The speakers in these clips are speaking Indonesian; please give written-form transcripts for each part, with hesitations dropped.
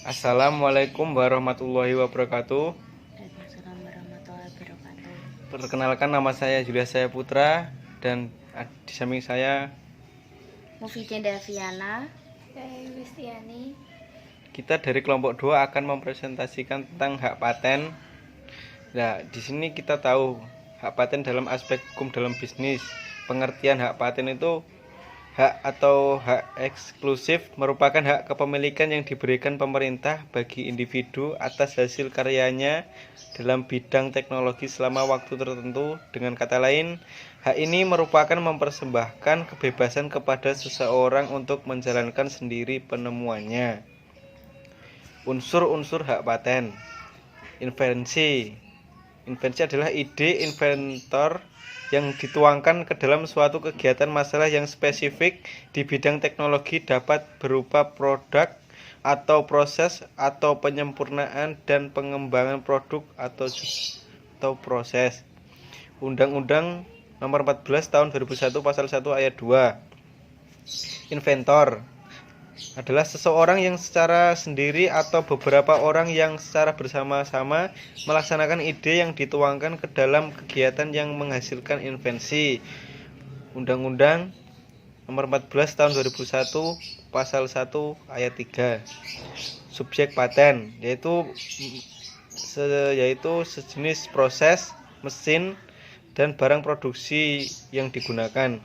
Assalamualaikum warahmatullahi wabarakatuh. Waalaikumsalam warahmatullahi wabarakatuh. Perkenalkan, nama saya Julius Putra dan di samping saya Mufidah Daviana. Saya Wistiani. kita dari kelompok 2 akan mempresentasikan tentang hak paten. Nah, di sini kita tahu hak paten dalam aspek hukum dalam bisnis. Pengertian hak paten itu hak atau hak eksklusif merupakan hak kepemilikan yang diberikan pemerintah bagi individu atas hasil karyanya dalam bidang teknologi selama waktu tertentu. Dengan kata lain, hak ini merupakan mempersembahkan kebebasan kepada seseorang untuk menjalankan sendiri penemuannya. Unsur-unsur hak paten. Invensi. Invensi adalah ide inventor yang dituangkan ke dalam suatu kegiatan masalah yang spesifik di bidang teknologi, dapat berupa produk atau proses atau penyempurnaan dan pengembangan produk atau proses. Undang-Undang Nomor 14 Tahun 2001 Pasal 1 Ayat 2. Inventor adalah seseorang yang secara sendiri atau beberapa orang yang secara bersama-sama melaksanakan ide yang dituangkan ke dalam kegiatan yang menghasilkan invensi. Undang-Undang Nomor 14 Tahun 2001 Pasal 1 Ayat 3. Subjek paten yaitu sejenis proses, mesin, dan barang produksi yang digunakan.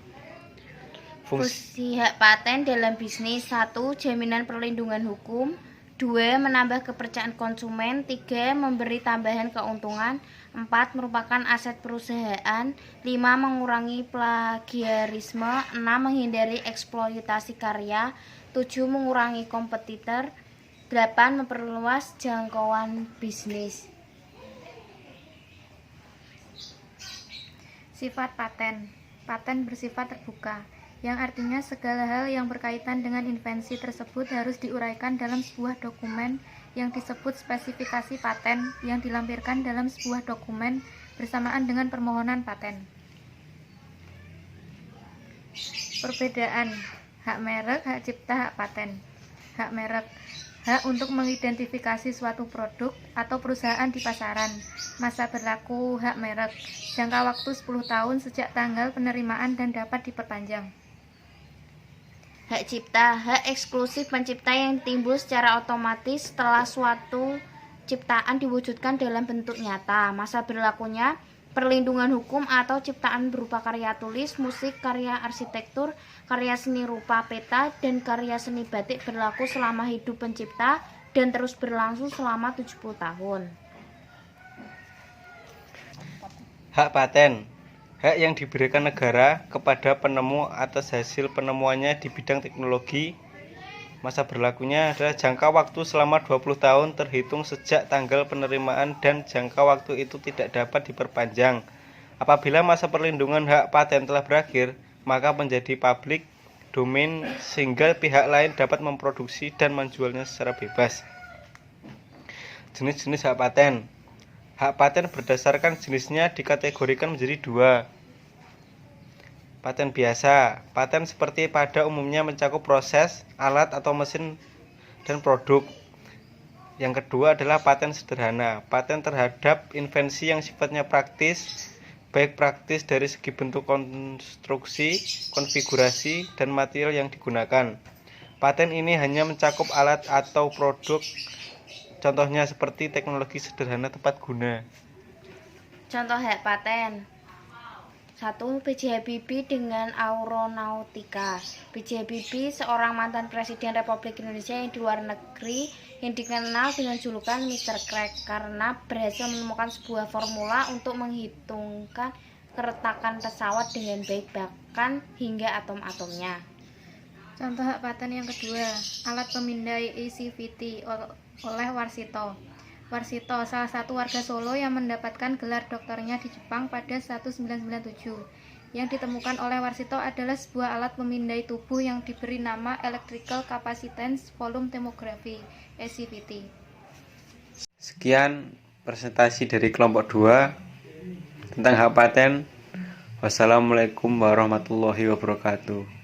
Fungsi hak paten dalam bisnis: 1. Jaminan perlindungan hukum. 2. Menambah kepercayaan konsumen. 3. Memberi tambahan keuntungan. 4. Merupakan aset perusahaan. 5. Mengurangi plagiarisme. 6. Menghindari eksploitasi karya. 7. Mengurangi kompetitor. 8. Memperluas jangkauan bisnis. Sifat paten. Paten bersifat terbuka, yang artinya segala hal yang berkaitan dengan invensi tersebut harus diuraikan dalam sebuah dokumen yang disebut spesifikasi paten, yang dilampirkan dalam sebuah dokumen bersamaan dengan permohonan paten. Perbedaan hak merek, hak cipta, hak paten. Hak merek: hak untuk mengidentifikasi suatu produk atau perusahaan di pasaran. Masa berlaku hak merek: jangka waktu 10 tahun sejak tanggal penerimaan dan dapat diperpanjang. Hak cipta: hak eksklusif pencipta yang timbul secara otomatis setelah suatu ciptaan diwujudkan dalam bentuk nyata. Masa berlakunya: perlindungan hukum atau ciptaan berupa karya tulis, musik, karya arsitektur, karya seni rupa peta, dan karya seni batik berlaku selama hidup pencipta dan terus berlangsung selama 70 tahun. Hak paten: hak yang diberikan negara kepada penemu atas hasil penemuannya di bidang teknologi. Masa berlakunya adalah jangka waktu selama 20 tahun terhitung sejak tanggal penerimaan, dan jangka waktu itu tidak dapat diperpanjang. Apabila masa perlindungan hak paten telah berakhir, maka menjadi publik domain sehingga pihak lain dapat memproduksi dan menjualnya secara bebas. Jenis-jenis hak paten. Hak paten berdasarkan jenisnya dikategorikan menjadi 2. Paten biasa. Paten seperti pada umumnya mencakup proses, alat atau mesin, dan produk. Yang kedua adalah paten sederhana. Paten terhadap invensi yang sifatnya praktis, baik praktis dari segi bentuk konstruksi, konfigurasi, dan material yang digunakan. Paten ini hanya mencakup alat atau produk. Contohnya seperti teknologi sederhana tepat guna. Contoh hak paten: 1. B.J. Habibie dengan Aeronautika. B.J. Habibie seorang mantan Presiden Republik Indonesia yang di luar negeri yang dikenal dengan julukan Mr. Crack karena berhasil menemukan sebuah formula untuk menghitungkan keretakan pesawat dengan baik, bahkan hingga atom-atomnya. Contoh hak paten yang kedua: alat pemindai ECVT oleh Warsito. Warsito, salah satu warga Solo yang mendapatkan gelar doktornya di Jepang pada 1997. Yang ditemukan oleh Warsito adalah sebuah alat pemindai tubuh yang diberi nama Electrical Capacitance Volume Tomography (ECVT). Sekian presentasi dari kelompok 2 tentang hak paten. Wassalamualaikum warahmatullahi wabarakatuh.